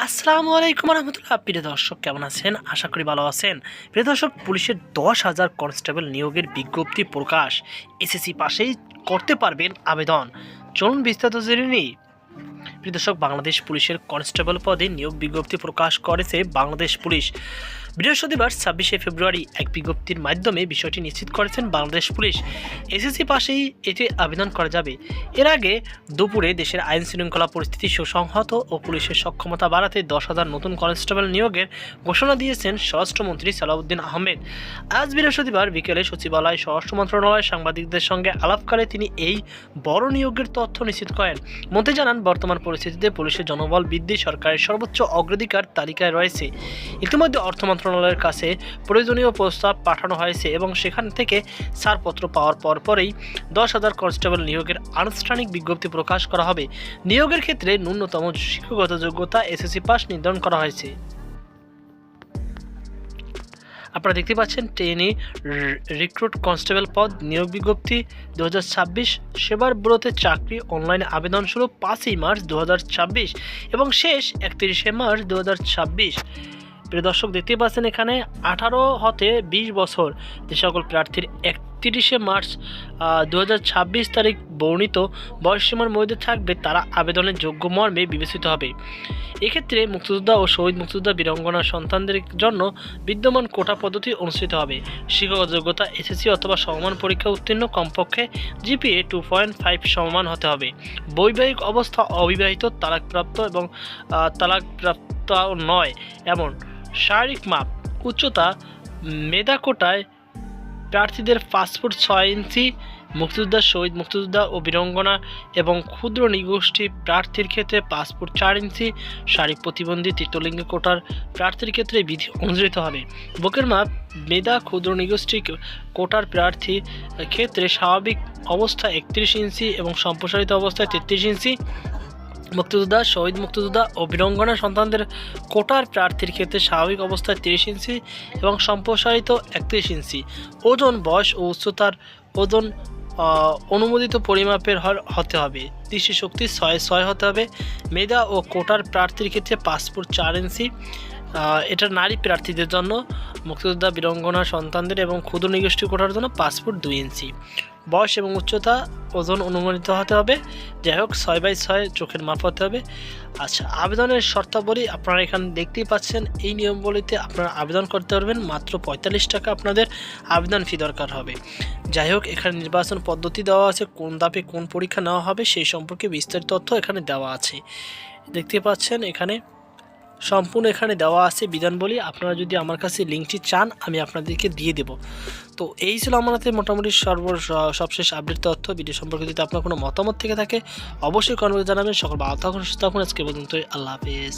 আসসালামু আলাইকুম রহমতুল্লাহ। প্রিয় দর্শক, কেমন আছেন? আশা করি ভালো আছেন। প্রিয় দর্শক, পুলিশের 10,000 কনস্টেবল নিয়োগের বিজ্ঞপ্তি প্রকাশ। এসএসসি পাশেই করতে পারবেন আবেদন। চলুন বিস্তারিত জেনে নিই। প্রিয় দর্শক, বাংলাদেশ পুলিশের কনস্টেবল পদে নিয়োগ বিজ্ঞপ্তি প্রকাশ করেছে বাংলাদেশ পুলিশ। বৃহস্পতিবার 26শে ফেব্রুয়ারি এক বিজ্ঞপ্তির মাধ্যমে বিষয়টি নিশ্চিত করেছেন বাংলাদেশ পুলিশ। এসএসসি পাশেই এটি আবেদন করা যাবে। এর আগে দুপুরে দেশের আইন শৃঙ্খলা পরিস্থিতি সুসংহত ও পুলিশের সক্ষমতা বাড়াতে 10,000 নতুন কনস্টেবল নিয়োগের ঘোষণা দিয়েছেন স্বরাষ্ট্রমন্ত্রী সালাউদ্দিন আহমেদ। আজ বৃহস্পতিবার বিকেলে সচিবালয় স্বরাষ্ট্র মন্ত্রণালয় সাংবাদিকদের সঙ্গে আলাপকালে তিনি এই বড় নিয়োগের তথ্য নিশ্চিত করেন। মন্ত্রী জানান, বর্তমান পরিস্থিতিতে পুলিশের জনবল বৃদ্ধি সরকারের সর্বোচ্চ অগ্রাধিকার তালিকায় রয়েছে। ইতিমধ্যে অর্থ মন্ত্রণালয়ের কাছে প্রয়োজনীয় প্রস্তাব পাঠানো হয়েছে এবং সেখান থেকে ছাড়পত্র পাওয়ার পরপরেই 10,000 কনস্টেবল নিয়োগের আনুষ্ঠানিক বিজ্ঞপ্তি প্রকাশ করা হবে। নিয়োগের ক্ষেত্রে ন্যূনতম শিক্ষাগত যোগ্যতা এসএসসি পাস নির্ধারণ করা হয়েছে। আপনারা দেখতে পাচ্ছেন, ট্রেনি রিক্রুট কনস্টেবল পদ নিয়োগ বিজ্ঞপ্তি 2026। সেবার ব্যুরোতে চাকরি অনলাইনে আবেদন শুরু 5ই মার্চ 2026 এবং শেষ 31শে মার্চ 2026। প্রিয় দর্শক, দেখতে পাচ্ছেন এখানে 18 হতে 20 বছর যে সকল প্রার্থীর 31শে মার্চ 2026 তারিখ বর্ণিত বয়সসীমার মধ্যে থাকবে তারা আবেদনের যোগ্য মর্মে বিবেচিত হবে। এক্ষেত্রে মুক্তিযোদ্ধা ও শহীদ মুক্তিযোদ্ধা বীরাঙ্গনা সন্তানদের জন্য বিদ্যমান কোটা পদ্ধতি অনুষ্ঠিত হবে। শিক্ষাগত যোগ্যতা এসএসসি অথবা সমমান পরীক্ষা উত্তীর্ণ, কমপক্ষে জিপিএ 2.5 সমমান হতে হবে। বৈবাহিক অবস্থা অবিবাহিত, তালাকপ্রাপ্ত এবং তালাকপ্রাপ্ত নয় এমন। শারীরিক মাপ, উচ্চতা, মেধা কোটায় প্রার্থীদের পাসপোর্ট 6 ইঞ্চি, মুক্তিযোদ্ধা, শহীদ মুক্তিযোদ্ধা ও বীরাঙ্গনা এবং ক্ষুদ্র নৃগোষ্ঠী প্রার্থীর ক্ষেত্রে পাসপোর্ট 4 ইঞ্চি। শারীরিক প্রতিবন্ধী তৃতীয়লিঙ্গ কোটার প্রার্থীর ক্ষেত্রে বিধি অনুযায়ী হবে। বুকের মাপ, মেধা, ক্ষুদ্র নৃগোষ্ঠী কোটার প্রার্থীর ক্ষেত্রে স্বাভাবিক অবস্থায় 31 ইঞ্চি এবং সম্প্রসারিত অবস্থায় 33 ইঞ্চি। মুক্তিযোদ্ধা, শহীদ মুক্তিযোদ্ধা ও বীরাঙ্গনা সন্তানদের কোটার প্রার্থীর ক্ষেত্রে স্বাভাবিক অবস্থায় 30 ইঞ্চি এবং সম্প্রসারিত 31 ইঞ্চি। ওজন, বয়স ও উচ্চতার ওজন অনুমোদিত পরিমাপের হতে হবে। দৃষ্টিশক্তি 6 হতে হবে। মেধা ও কোটার প্রার্থীর ক্ষেত্রে পাসপোর্ট 4 ইঞ্চি। এটা নারী প্রার্থীদের জন্য, মুক্তিযোদ্ধা, বীরাঙ্গনা সন্তানদের এবং ক্ষুদ্র নৃগোষ্ঠী কোটার জন্য পাসপোর্ট 2 ইঞ্চি। বয়স এবং উচ্চতা, ওজন অনুমোদিত হতে হবে। যাই হোক, 6x6 চোখের মাপ হতে হবে। আচ্ছা, আবেদনের শর্তাবলী আপনারা এখানে দেখতেই পাচ্ছেন। এই নিয়মগুলিতে আপনারা আবেদন করতে পারবেন। মাত্র 45 টাকা আপনাদের আবেদন ফি দরকার হবে। যাই হোক, এখানে নির্বাচন পদ্ধতি দেওয়া আছে, কোন ধাপে কোন পরীক্ষা নেওয়া হবে সেই সম্পর্কে বিস্তারিত তথ্য এখানে দেওয়া আছে। দেখতে পাচ্ছেন এখানে সম্পূর্ণ এখানে দেওয়া আছে বিধানবলী। আপনারা যদি আমার কাছে লিঙ্কটি চান আমি আপনাদেরকে দিয়ে দেব। তো এই ছিল আমার হাতে মোটামুটি সবশেষ আপডেট তথ্য। ভিডিও সম্পর্কে যদি আপনার কোনো মতামত থেকে থাকে অবশ্যই কমেন্টে জানাবেন। সকল ভালো থাকুন, সুস্থ থাকুন। আজকে পর্যন্তই, আল্লাহ হাফেজ।